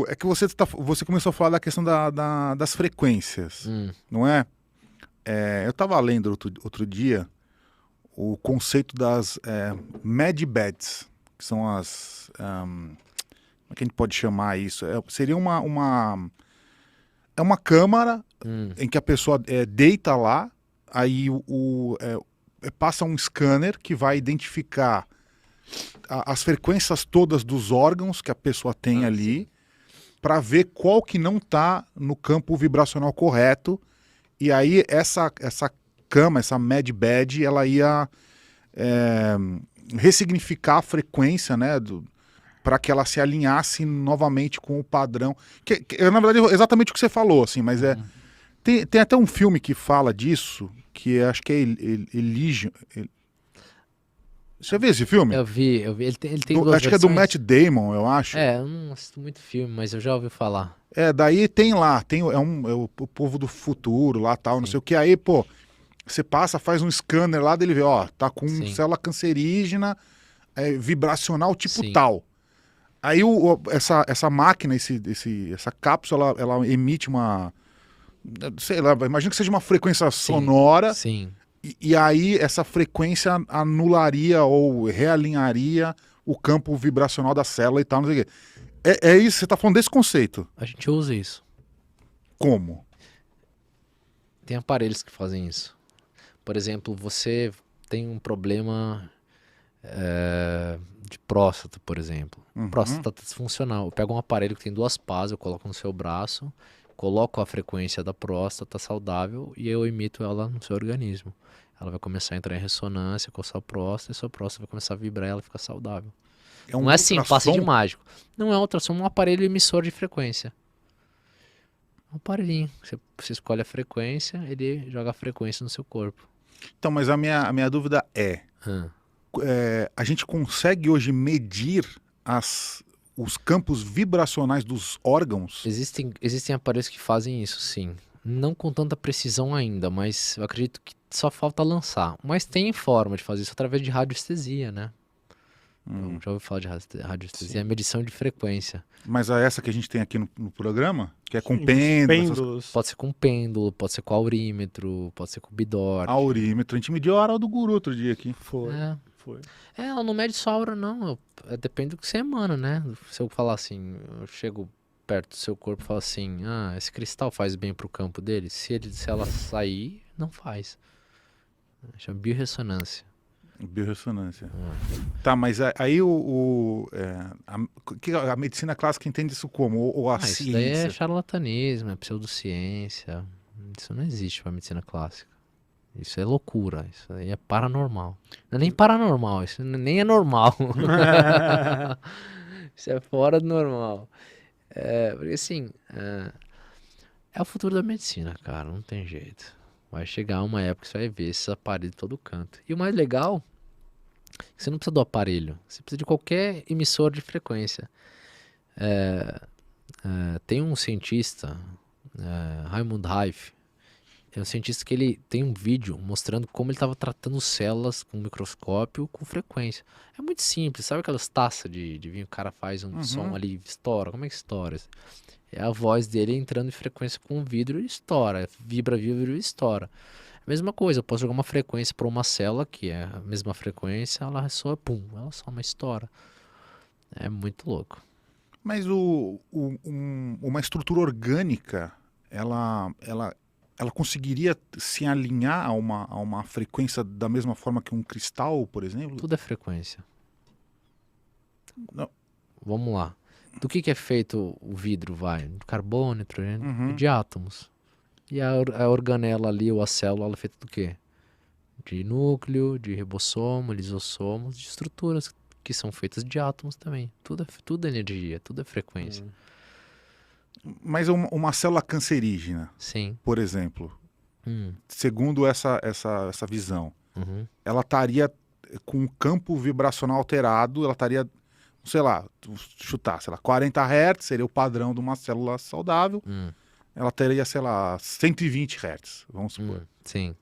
É que você começou a falar da questão das frequências, não é? Eu estava lendo outro dia o conceito das medbeds, que são como é que a gente pode chamar isso? Seria uma câmara em que a pessoa deita lá, aí passa um scanner que vai identificar as frequências todas dos órgãos que a pessoa tem ali, para ver qual que não está no campo vibracional correto. E aí essa cama, essa medbed, ela ia ressignificar a frequência, né, para que ela se alinhasse novamente com o padrão. Na verdade, é exatamente o que você falou, assim, mas tem até um filme que fala disso, acho que é Elysium. Você viu esse filme? Eu vi. Ele tem duas Acho que é do versões. Matt Damon, eu acho. Eu não assisto muito filme, mas eu já ouvi falar. Daí tem lá, é o povo do futuro lá, tal, não sei o que. Aí, pô, você passa, faz um scanner lá, dele vê, ó, tá com célula cancerígena, vibracional tipo Sim. tal. Aí essa máquina, essa cápsula, ela emite uma, sei lá, imagina que seja uma frequência sonora. Sim. E aí essa frequência anularia ou realinharia o campo vibracional da célula e tal, não sei o quê. É isso, você tá falando desse conceito. A gente usa isso. Como? Tem aparelhos que fazem isso. Por exemplo, você tem um problema de próstata, por exemplo. Próstata disfuncional. Eu pego um aparelho que tem duas pás, eu coloco no seu braço, coloco a frequência da próstata saudável e eu emito ela no seu organismo. Ela vai começar a entrar em ressonância com a sua próstata e a sua próstata vai começar a vibrar e ela fica saudável. Não é assim, passe de mágico. Não é ultrassom, é um aparelho emissor de frequência. Um aparelhinho. Você escolhe a frequência, ele joga a frequência no seu corpo. Então, mas a minha dúvida a gente consegue hoje medir os campos vibracionais dos órgãos? Existem aparelhos que fazem isso, sim. Não com tanta precisão ainda, mas eu acredito que só falta lançar. Mas tem forma de fazer isso através de radiestesia, né? Então, já ouviu falar de radiestesia? É medição de frequência. Mas essa que a gente tem aqui no programa, que é com Sim, pêndulos. Pode ser com pêndulo, pode ser com aurímetro, pode ser com bidort. Aurímetro. A gente mediu a aura do guru outro dia aqui. Foi. Ela não mede só a aura, não. Depende do que você emana, né? Se eu falar assim, eu chego perto do seu corpo e falo assim, esse cristal faz bem pro campo dele? Se ela sair, não faz. Chama biorressonância. Biorressonância. Tá, mas aí a medicina clássica entende isso como? Ou a ciência? Isso daí é charlatanismo, é pseudociência. Isso não existe pra medicina clássica. Isso é loucura, isso aí é paranormal. Não é nem paranormal, isso nem é normal. Isso é fora do normal. Porque assim, é o futuro da medicina, cara, não tem jeito. Vai chegar uma época que você vai ver esses aparelhos de todo canto. E o mais legal, você não precisa do aparelho, você precisa de qualquer emissor de frequência. Tem um cientista, Raymond Rife, é um cientista que ele tem um vídeo mostrando como ele estava tratando células com microscópio com frequência. É muito simples, sabe aquelas taças de vinho, o cara faz um som ali, estoura, como é que estoura? É a voz dele entrando em frequência com o vidro e estoura, vibra e estoura. A mesma coisa, eu posso jogar uma frequência para uma célula, que é a mesma frequência, ela ressoa, pum, ela só uma estoura. É muito louco. Mas uma estrutura orgânica, ela conseguiria se alinhar a uma frequência da mesma forma que um cristal, por exemplo? Tudo é frequência. Não. Vamos lá. Do que é feito o vidro, vai? De carbono, nitrogênio, de átomos. E a organela ali, ou a célula, ela é feita do quê? De núcleo, de ribossomo, lisossomos, de estruturas que são feitas de átomos também. Tudo é energia, tudo é frequência. Mas uma célula cancerígena, Sim. por exemplo, segundo essa visão, ela estaria com um campo vibracional alterado, ela estaria, sei lá, 40 Hz, seria o padrão de uma célula saudável, ela teria, sei lá, 120 Hz, vamos supor. Sim.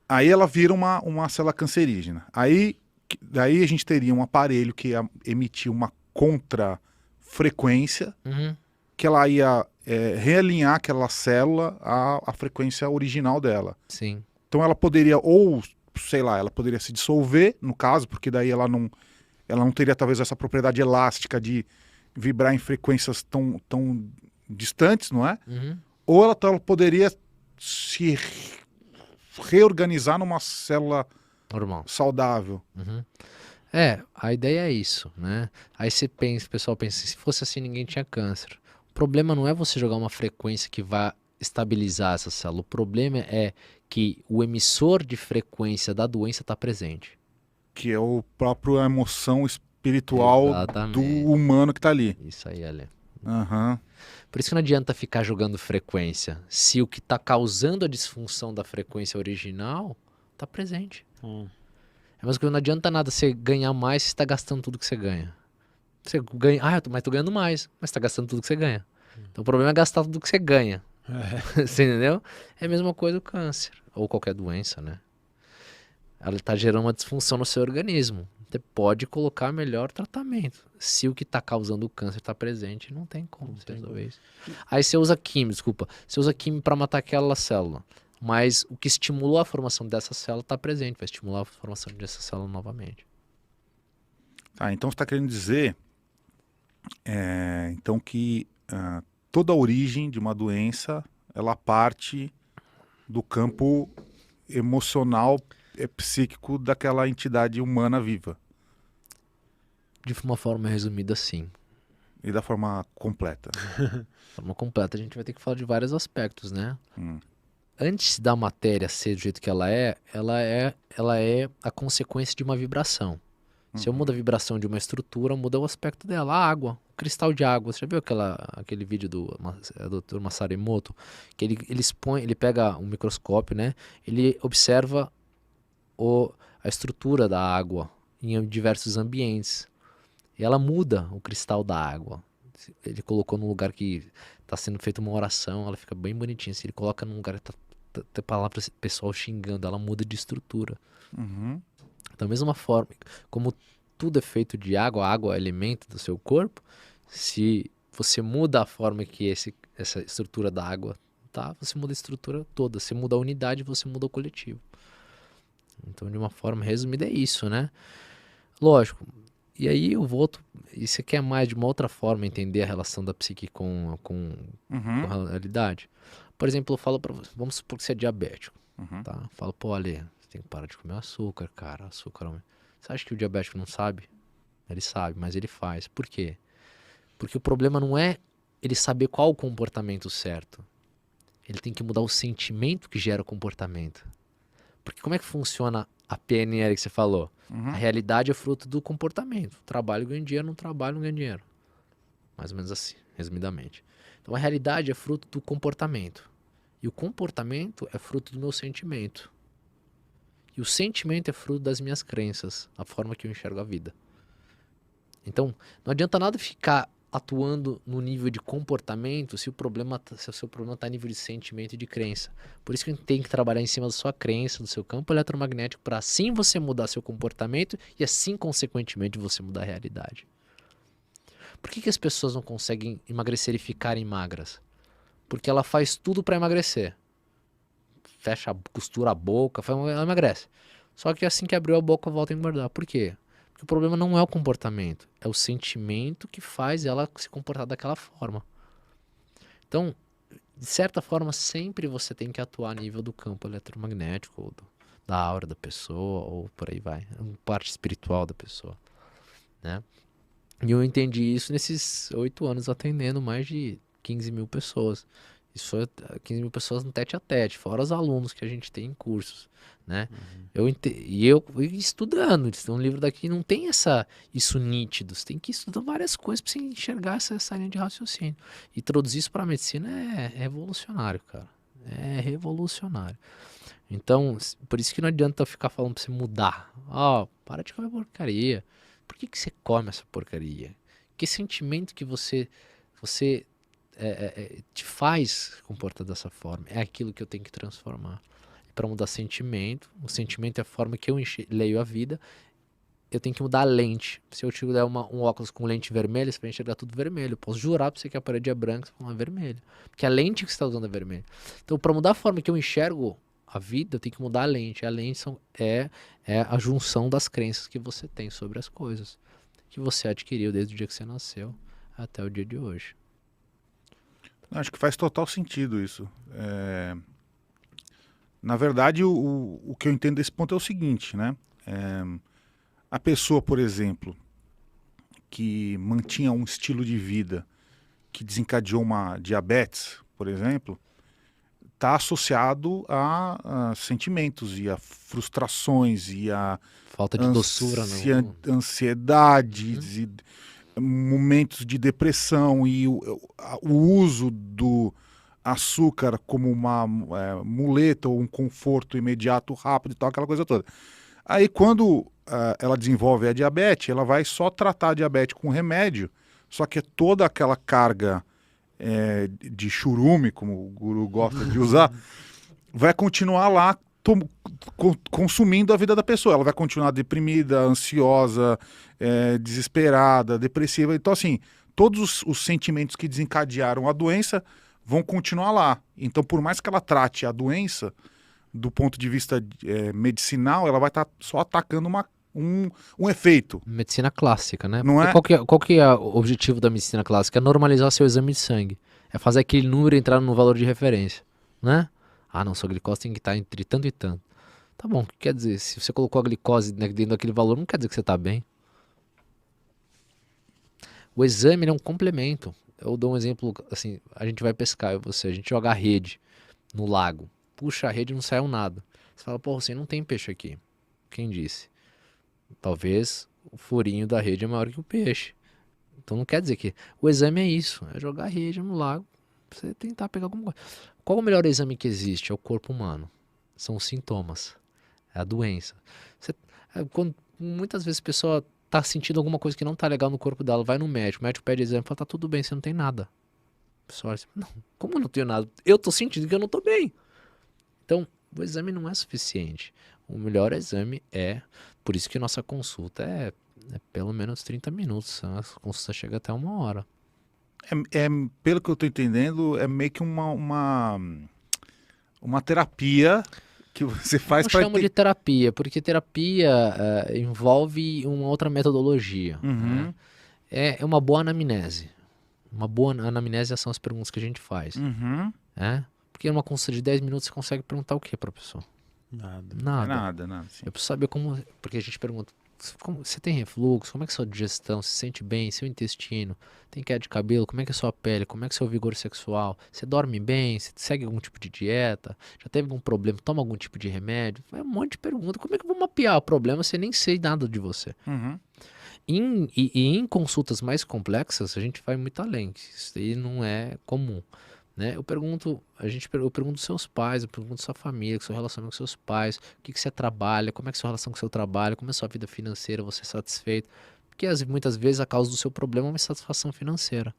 Aí ela vira uma célula cancerígena. Daí a gente teria um aparelho que ia emitir uma frequência Uhum. que ela ia realinhar aquela célula à frequência original dela. Sim. Então ela poderia, ou sei lá, ela poderia se dissolver, no caso, porque daí ela não teria talvez essa propriedade elástica de vibrar em frequências tão distantes, não é? Uhum. Ou ela poderia se reorganizar numa célula Normal. saudável. Uhum. A ideia é isso, né? Aí o pessoal pensa, se fosse assim ninguém tinha câncer. O problema não é você jogar uma frequência que vá estabilizar essa célula. O problema é que o emissor de frequência da doença está presente. Que é o próprio emoção espiritual do Exatamente. humano que está ali. Isso aí, Ale. Aham. Por isso que não adianta ficar jogando frequência. Se o que está causando a disfunção da frequência original está presente. É mais que não adianta nada você ganhar mais se está gastando tudo que você ganha. Você ganha, mas tô ganhando mais, mas tá gastando tudo que você ganha. Então o problema é gastar tudo que você ganha. Você entendeu? É a mesma coisa o câncer, ou qualquer doença, né? Ela tá gerando uma disfunção no seu organismo. Você pode colocar melhor tratamento. Se o que tá causando o câncer tá presente, não tem como você resolver isso. Aí você usa químio, você usa químio para matar aquela célula. Mas o que estimulou a formação dessa célula tá presente, vai estimular a formação dessa célula novamente. Tá, então você está querendo dizer então que toda a origem de uma doença ela parte do campo emocional psíquico daquela entidade humana viva De uma forma resumida, sim. e da forma completa. De forma completa, a gente vai ter que falar de vários aspectos, né? Hum. Antes da matéria ser do jeito que ela é a consequência de uma vibração. Se eu mudo a vibração de uma estrutura, muda o aspecto dela. A água, o cristal de água. Você já viu aquele vídeo do Dr. Masaru Emoto? Que ele pega um microscópio, né? Ele observa a estrutura da água em diversos ambientes. E ela muda o cristal da água. Ele colocou num lugar que está sendo feita uma oração, ela fica bem bonitinha. Se ele coloca num lugar que tem palavras pessoal xingando, ela muda de estrutura. Uhum. Da mesma forma, como tudo é feito de água, a água é elemento do seu corpo, se você muda a forma que essa estrutura da água tá, você muda a estrutura toda. Se muda a unidade, você muda o coletivo. Então, de uma forma resumida, é isso, né? Lógico. E aí eu volto. E você quer mais de uma outra forma entender a relação da psique com a realidade? Por exemplo, eu falo pra você, vamos supor que você é diabético, tá? Eu falo, pô, Ale, você tem que parar de comer açúcar, cara. Açúcar. Você acha que o diabético não sabe? Ele sabe, mas ele faz. Por quê? Porque o problema não é ele saber qual o comportamento certo. Ele tem que mudar o sentimento que gera o comportamento. Porque como é que funciona a PNL que você falou? A realidade é fruto do comportamento. Trabalho ganha dinheiro, não trabalho não ganha dinheiro. Mais ou menos assim, resumidamente. Então a realidade é fruto do comportamento. E o comportamento é fruto do meu sentimento. E o sentimento é fruto das minhas crenças, a forma que eu enxergo a vida. Então, não adianta nada ficar atuando no nível de comportamento se o seu problema está a nível de sentimento e de crença. Por isso que a gente tem que trabalhar em cima da sua crença, do seu campo eletromagnético, para assim você mudar seu comportamento e assim, consequentemente, você mudar a realidade. Por que as pessoas não conseguem emagrecer e ficarem magras? Porque ela faz tudo para emagrecer. Fecha, costura a boca, ela emagrece. Só que assim que abriu a boca, volta a engordar. Por quê? Porque o problema não é o comportamento, é o sentimento que faz ela se comportar daquela forma. Então, de certa forma, sempre você tem que atuar a nível do campo eletromagnético, ou da aura da pessoa, ou por aí vai, parte espiritual da pessoa, né? E eu entendi isso nesses 8 anos atendendo mais de 15 mil pessoas. Isso foi 15 mil pessoas no tete a tete, fora os alunos que a gente tem em cursos, né? Eu estudando, um livro daqui não tem isso nítido, você tem que estudar várias coisas para você enxergar essa linha de raciocínio. E traduzir isso para a medicina é revolucionário, cara. É revolucionário. Então, por isso que não adianta eu ficar falando para você mudar. Para de comer porcaria. Por que você come essa porcaria? Que sentimento que você te faz comportar dessa forma? É aquilo que eu tenho que transformar. Para mudar sentimento, o sentimento é a forma que eu leio a vida eu tenho que mudar a lente. Se eu te der um óculos com lente vermelha, você vai enxergar tudo vermelho. Eu posso jurar pra você que a parede é branca, você fala, é vermelho. Porque a lente que você está usando é vermelha. Então, para mudar a forma que eu enxergo a vida, eu tenho que mudar a lente. A lente é a junção das crenças que você tem sobre as coisas. Que você adquiriu desde o dia que você nasceu até o dia de hoje. Acho que faz total sentido isso. Na verdade, o que eu entendo desse ponto é o seguinte, né? A pessoa, por exemplo, que mantinha um estilo de vida que desencadeou uma diabetes, por exemplo, está associado a sentimentos e a frustrações e a Falta de doçura, não. ansiedades e momentos de depressão e o uso do açúcar como uma muleta ou um conforto imediato, rápido e tal, aquela coisa toda. Aí quando ela desenvolve a diabetes, ela vai só tratar a diabetes com remédio, só que toda aquela carga de churume, como o guru gosta de usar, vai continuar lá consumindo a vida da pessoa. Ela vai continuar deprimida, ansiosa, desesperada, depressiva. Então, assim, todos os sentimentos que desencadearam a doença vão continuar lá. Então, por mais que ela trate a doença, do ponto de vista medicinal, ela vai estar só atacando um efeito. Medicina clássica, né? Não é? Qual que é o objetivo da medicina clássica? É normalizar seu exame de sangue. É fazer aquele número entrar no valor de referência, né? Ah, não, sua glicose tem que estar entre tanto e tanto. Tá bom, o que quer dizer? Se você colocou a glicose dentro daquele valor, não quer dizer que você está bem. O exame é um complemento. Eu dou um exemplo, assim, a gente vai pescar, a gente joga a rede no lago. Puxa a rede e não saiu nada. Você fala, pô, você não tem peixe aqui. Quem disse? Talvez o furinho da rede é maior que o peixe. Então não quer dizer que... O exame é isso, é jogar a rede no lago pra você tentar pegar alguma coisa. Qual o melhor exame que existe? É o corpo humano. São os sintomas. É a doença. Muitas vezes a pessoa tá sentindo alguma coisa que não tá legal no corpo dela, vai no médico, o médico pede exame e fala, tá tudo bem, você não tem nada. A pessoa olha assim, não, como eu não tenho nada? Eu tô sentindo que eu não tô bem. Então, o exame não é suficiente. O melhor exame por isso que nossa consulta é pelo menos 30 minutos. A consulta chega até 1 hora. Pelo que eu estou entendendo, é meio que uma terapia que você faz Eu para... chamo de terapia, porque terapia envolve uma outra metodologia. Uhum. Né? É uma boa anamnese. Uma boa anamnese são as perguntas que a gente faz. Uhum. Porque numa consulta de 10 minutos você consegue perguntar o que para a pessoa? Nada. Sim. Eu preciso saber como... Porque a gente pergunta, você tem refluxo? Como é que é a sua digestão? Se sente bem? Seu intestino? Tem queda de cabelo? Como é que é a sua pele? Como é que é o seu vigor sexual? Você dorme bem? Você segue algum tipo de dieta? Já teve algum problema? Toma algum tipo de remédio? É um monte de pergunta. Como é que eu vou mapear o problema se eu nem sei nada de você? Uhum. Em consultas mais complexas, a gente vai muito além. Isso aí não é comum. Né? Eu pergunto dos seus pais, eu pergunto da sua família, do seu relacionamento com seus pais, o que você trabalha, como é que é a sua relação com o seu trabalho, como é a sua vida financeira, você é satisfeito. Porque muitas vezes a causa do seu problema é uma insatisfação financeira,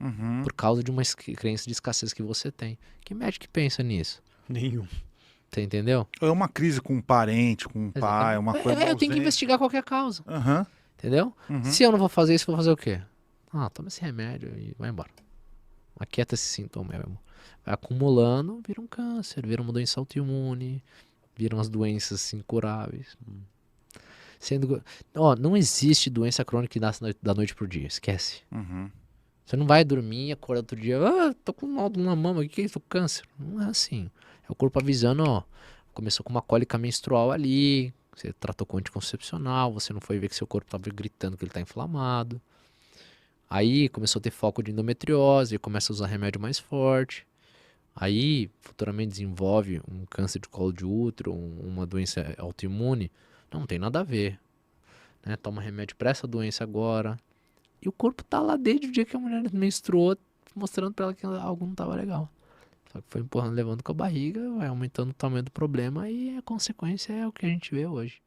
por causa de uma crença de escassez que você tem. Que médico que pensa nisso? Nenhum. Você entendeu? É uma crise com um parente, com um pai, uma coisa... Eu tenho que investigar qualquer causa. Uhum. Entendeu? Se eu não vou fazer isso, eu vou fazer o quê? Toma esse remédio e vai embora. Aquieta esse sintoma mesmo. Vai acumulando, vira um câncer, vira uma doença autoimune, viram as doenças incuráveis. Não existe doença crônica que nasce da noite pro dia, esquece. Uhum. Você não vai dormir e acordar outro dia, tô com um nó na mama, o que é isso? Câncer. Não é assim. É o corpo avisando, começou com uma cólica menstrual ali, você tratou com anticoncepcional, você não foi ver que seu corpo tava gritando que ele tá inflamado. Aí começou a ter foco de endometriose, começa a usar remédio mais forte. Aí futuramente desenvolve um câncer de colo de útero, uma doença autoimune. Não tem nada a ver. Né? Toma remédio para essa doença agora. E o corpo tá lá desde o dia que a mulher menstruou, mostrando para ela que algo não tava legal. Só que foi empurrando, levando com a barriga, vai aumentando o tamanho do problema e a consequência é o que a gente vê hoje.